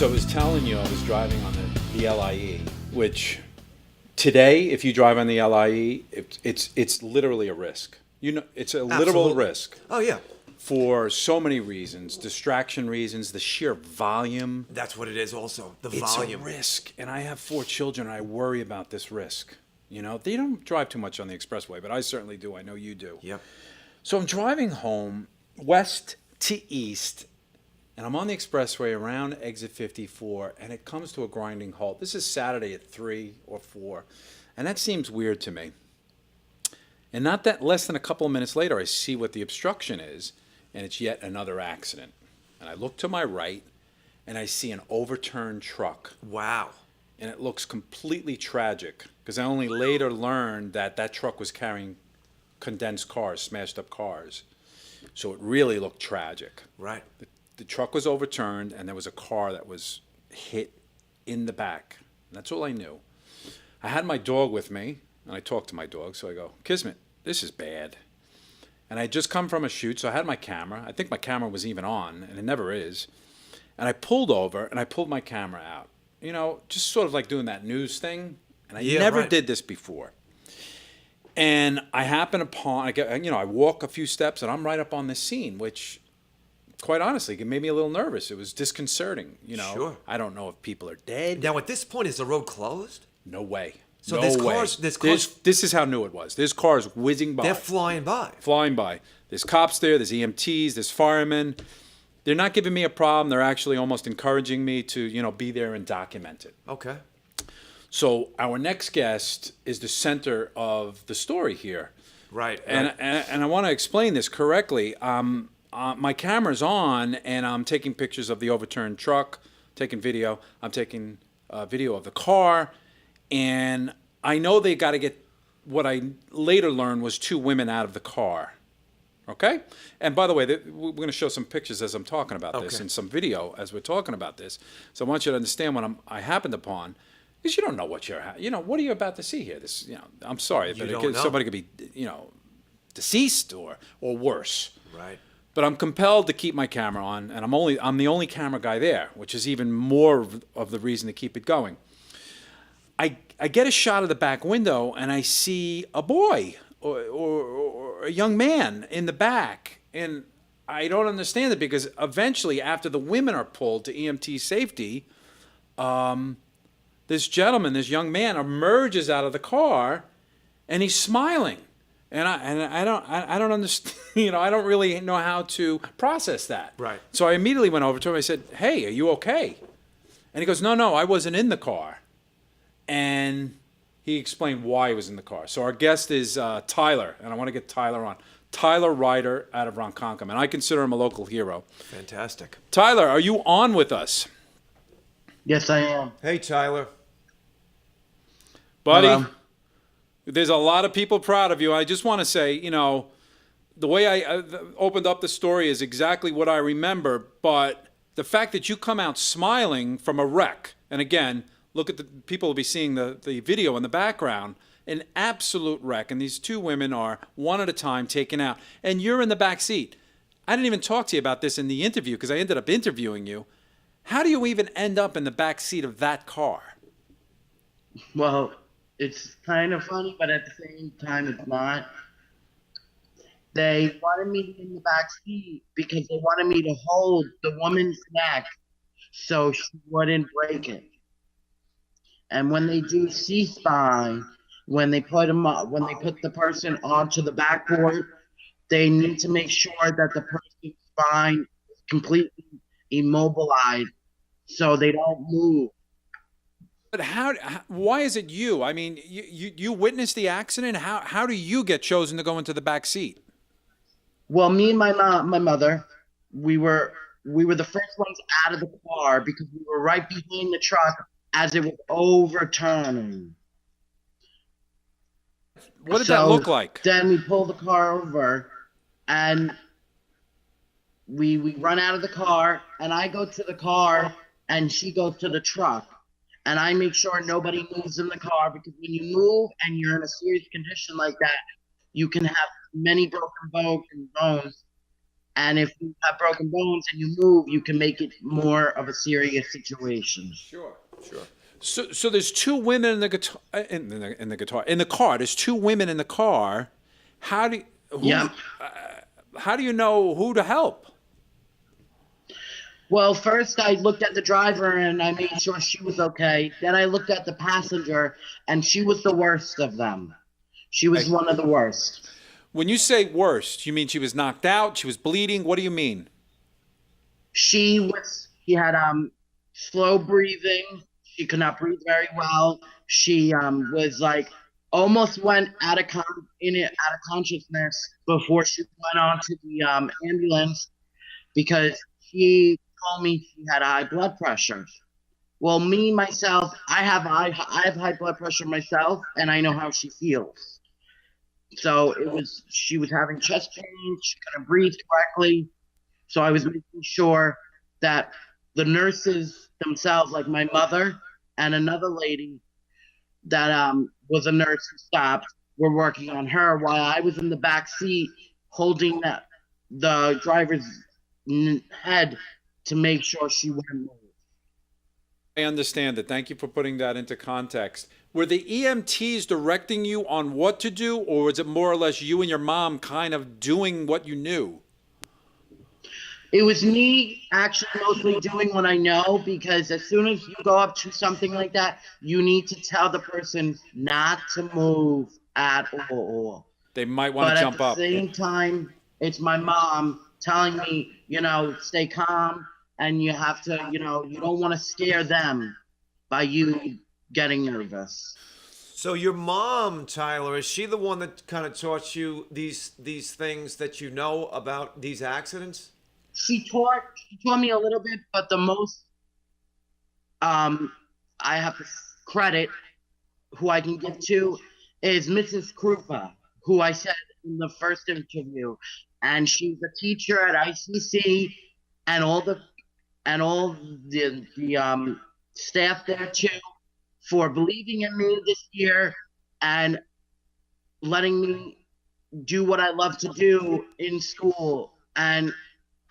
So I was telling you I was driving on the LIE, which today, if you drive on the LIE, it's literally a risk. You know, it's a literal Absolutely. risk Oh, yeah. for so many reasons, distraction reasons, the sheer volume. That's what it is also, the It's volume. a risk, and I have 4 children, and I worry about this risk. You know, they don't drive too much on the expressway, but I certainly do. I know you do. Yep. So I'm driving home west to east, and I'm on the expressway around exit 54, and it comes to a grinding halt. This is Saturday at 3 or 4, and that seems weird to me. And not that less than a couple of minutes later, I see what the obstruction is, and it's yet another accident. And I look to my right, and I see an overturned truck. Wow. And it looks completely tragic, because I only later learned that that truck was carrying condensed cars, smashed up cars. So it really looked tragic. Right. The truck was overturned, and there was a car that was hit in the back. And that's all I knew. I had my dog with me, and I talked to my dog, so I go, Kismet, this is bad. And I had just come from a shoot, so I had my camera. I think my camera was even on, and it never is. And I pulled over, and I pulled my camera out. You know, just sort of like doing that news thing. And I never did this before. And I happen upon, I walk a few steps, and I'm right up on this scene, which, quite honestly, it made me a little nervous. It was disconcerting. You know, Sure. I don't know if people are dead. Now, at this point, is the road closed? No way. So no there's way. cars- This is how new it was. There's cars whizzing by. They're flying by. Flying by. There's cops there. There's EMTs. There's firemen. They're not giving me a problem. They're actually almost encouraging me to, be there and document it. Okay. So our next guest is the center of the story here. Right. And I want to explain this correctly. My camera's on, and I'm taking pictures of the overturned truck, taking video. I'm taking video of the car, and I know they got to get what I later learned was 2 women out of the car. Okay? And by the way, we're going to show some pictures as I'm talking about this, Okay. and some video as we're talking about this. So I want you to understand what I happened upon. Because you don't know what what are you about to see here? This, I'm sorry, but don't know. somebody could be, deceased or worse. Right. But I'm compelled to keep my camera on, and I'm the only camera guy there, which is even more of the reason to keep it going. I get a shot of the back window, and I see a boy or a young man in the back, and I don't understand it because eventually, after the women are pulled to EMT safety, this young man, emerges out of the car, and he's smiling, and I don't understand. I don't really know how to process that. Right. So I immediately went over to him. I said, "Hey, are you okay?" And he goes, "No, I wasn't in the car." And he explained why he was in the car. So our guest is Tyler, and I want to get Tyler on. Tyler Ryder out of Ronkonkoma, and I consider him a local hero. Fantastic. Tyler, are you on with us? Yes, I am. Hey, Tyler. Buddy, Hello. there's a lot of people proud of you. I just want to say, the way I opened up the story is exactly what I remember, but the fact that you come out smiling from a wreck, and again, look at the people will be seeing the video in the background, an absolute wreck, and these 2 women are one at a time taken out, and you're in the back seat. I didn't even talk to you about this in the interview because I ended up interviewing you. How do you even end up in the back seat of that car? Well, it's kind of funny, but at the same time, it's not. They wanted me in the back seat because they wanted me to hold the woman's neck so she wouldn't break it. And when they do C-spine, when they put the person onto the backboard, they need to make sure that the person's spine is completely immobilized so they don't move. But why is it you? I mean, you witnessed the accident. How do you get chosen to go into the back seat? Well, me and my mother, we were the first ones out of the car because we were right behind the truck as it was overturning. What did that look like? Then we pull the car over, and we run out of the car, and I go to the car, and she goes to the truck. And I make sure nobody moves in the car because when you move and you're in a serious condition like that, you can have many broken bones And if you have broken bones and you move, you can make it more of a serious situation. Sure. So there's two women in the guitar in the car. There's two women in the car. How do you, who? Yep. How do you know who to help? Well, first I looked at the driver and I made sure she was okay. Then I looked at the passenger and she was the worst of them. She was one of the worst. When you say worst, you mean she was knocked out? She was bleeding? What do you mean? She had slow breathing. She could not breathe very well. She was like almost went out of consciousness before she went on to the ambulance because she told me she had high blood pressure. Well, me myself, I have high blood pressure myself, and I know how she feels. So she was having chest pain. She couldn't breathe correctly. So I was making sure that the nurses themselves, like my mother and another lady that was a nurse who stopped, were working on her while I was in the back seat holding the driver's head to make sure she wouldn't move. I understand it. Thank you for putting that into context. Were the EMTs directing you on what to do, or was it more or less you and your mom kind of doing what you knew? It was me actually mostly doing what I know because as soon as you go up to something like that, you need to tell the person not to move at all. They might want to jump up. But at the same time, it's my mom telling me, stay calm and you have to, you don't want to scare them by you getting nervous. So your mom, Tyler, is she the one that kind of taught you these things that you know about these accidents? She taught me a little bit, but the most I have to credit who I can give to is Mrs. Krupa, who I said in the first interview, and she's a teacher at ICC, and all the staff there too, for believing in me this year and letting me do what I love to do in school. And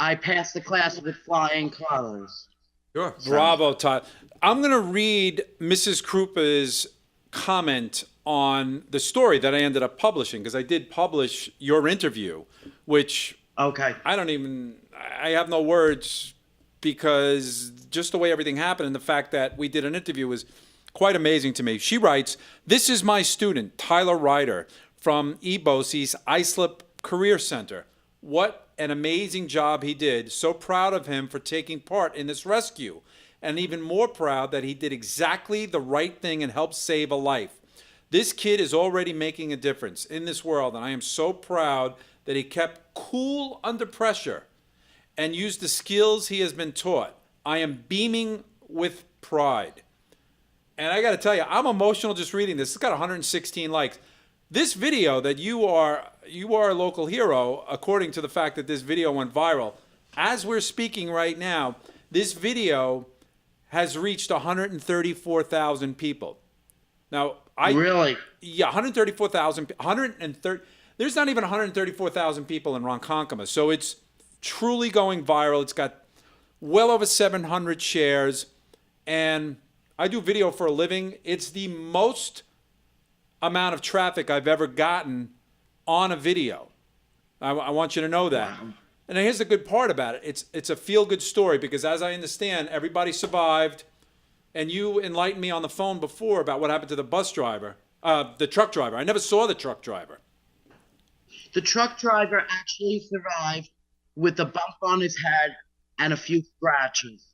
I passed the class with flying colors. Sure. Bravo, Todd. I'm going to read Mrs. Krupa's comment on the story that I ended up publishing, because I did publish your interview, which Okay. I have no words, because just the way everything happened and the fact that we did an interview was quite amazing to me. She writes, "This is my student, Tyler Ryder, from EBOSI's Islip Career Center. What an amazing job he did. So proud of him for taking part in this rescue. And even more proud that he did exactly the right thing and helped save a life. This kid is already making a difference in this world, and I am so proud that he kept cool under pressure and used the skills he has been taught. I am beaming with pride." And I got to tell you, I'm emotional just reading this. It's got 116 likes. This video that you are a local hero, according to the fact that this video went viral. As we're speaking right now, this video has reached 134,000 people. Now, Really? Yeah, 134,000, 130. There's not even 134,000 people in Ronkonkoma, so it's truly going viral. It's got well over 700 shares, and I do video for a living. It's the most amount of traffic I've ever gotten on a video. I want you to know that. Wow. And here's the good part about it. It's a feel-good story, because as I understand, everybody survived. And you enlightened me on the phone before about what happened to the truck driver. I never saw the truck driver. The truck driver actually survived with a bump on his head and a few scratches.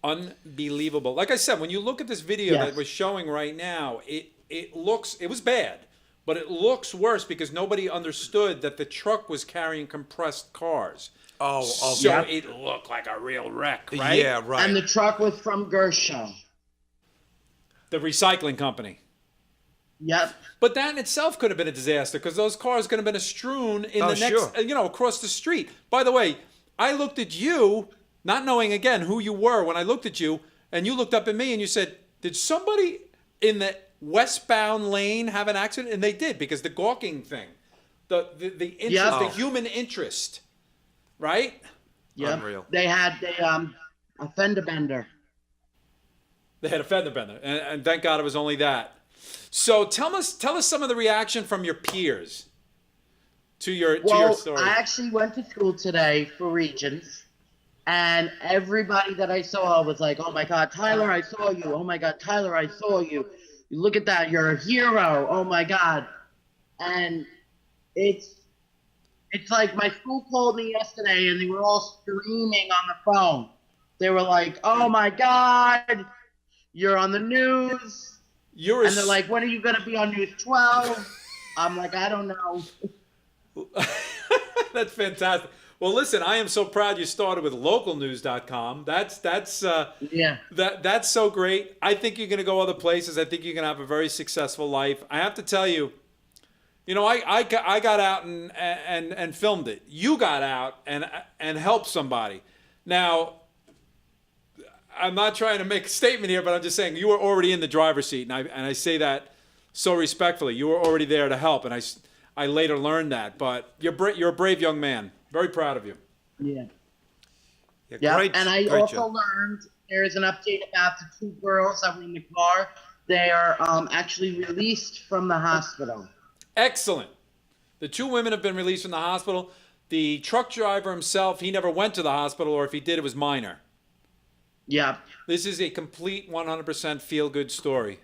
Unbelievable. Like I said, when you look at this video that we're showing right now, it was bad, but it looks worse because nobody understood that the truck was carrying compressed cars. Oh, okay. So it looked like a real wreck, right? Yeah, right. And the truck was from Gershon. The recycling company. Yep. But that in itself could have been a disaster, because those cars could have been strewn in the next, across the street. By the way, I looked at you, not knowing again who you were when I looked at you, and you looked up at me and you said, "Did somebody in the westbound lane have an accident?" And they did, because the gawking thing, the interest, the human interest. right? Yep. Unreal. They had a fender bender. They had a fender bender, and thank God it was only that. So tell us some of the reaction from your peers to your Well, story. I actually went to school today for Regents, and everybody that I saw was like, "Oh my God, Tyler, I saw you! Oh my God, Tyler, I saw you! Look at that, you're a hero! Oh my God!" And it's like my school called me yesterday, and they were all screaming on the phone. They were like, "Oh my God, you're on the news!" You're a And they're like, "When are you gonna be on News 12?" I'm like, "I don't know." That's fantastic. Well, listen, I am so proud you started with localnews.com. Yeah. That's so great. I think you're going to go other places. I think you're going to have a very successful life. I have to tell you, I got out and filmed it. You got out and helped somebody. Now, I'm not trying to make a statement here, but I'm just saying you were already in the driver's seat, and I say that so respectfully. You were already there to help, and I later learned that. But you're a brave young man. Very proud of you. Yeah. Yeah, Great, and I great also job. learned there is an update about the two girls that were in the car. They are actually released from the hospital. Excellent. The two women have been released from the hospital. The truck driver himself, he never went to the hospital, or if he did, it was minor. Yeah. This is a complete 100% feel-good story.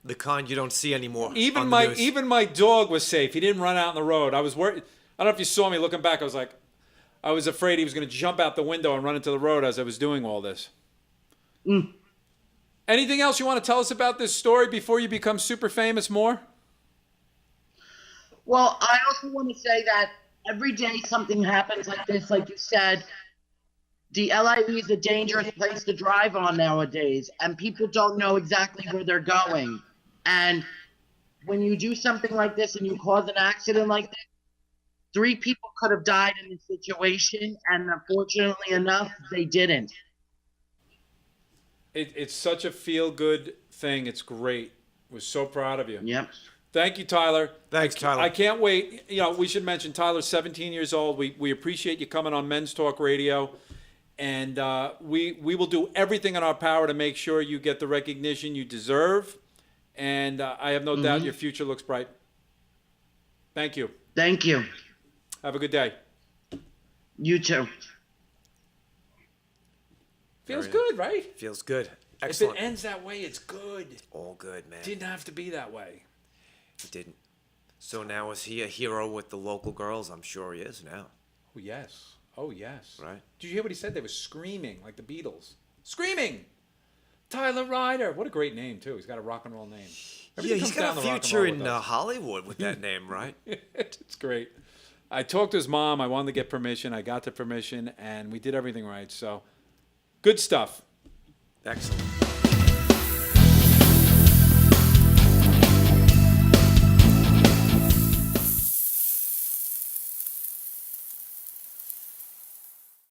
The kind you don't see anymore. Even on the news. my dog was safe. He didn't run out on the road. I was worried. I don't know if you saw me looking back. I was afraid he was going to jump out the window and run into the road as I was doing all this. Mm. Anything else you want to tell us about this story before you become super famous more? Well, I also want to say that every day something happens like this, like you said, the LIE is a dangerous place to drive on nowadays, and people don't know exactly where they're going. And when you do something like this and you cause an accident like this, 3 people could have died in this situation, and unfortunately enough, they didn't. It's such a feel-good thing. It's great. We're so proud of you. Yep. Thank you, Tyler. Thanks, Tyler. I can't wait. We should mention Tyler's 17 years old. We appreciate you coming on Men's Talk Radio. And we will do everything in our power to make sure you get the recognition you deserve. And I have no doubt your future looks bright. Thank you. Thank you. Have a good day. You too. Feels good, right? Feels good. If Excellent. it ends that way, it's good. All good, man. Didn't have to be that way. He didn't. So now is he a hero with the local girls? I'm sure he is now. Oh, yes. Oh, yes. Right. Did you hear what he said? They were screaming like the Beatles. Screaming! Tyler Ryder. What a great name, too. He's got a rock and roll name. Everything He's comes got down a to rock and future roll in with us. Hollywood with that name, right? It's great. I talked to his mom. I wanted to get permission. I got the permission, and we did everything right. So, good stuff. Excellent.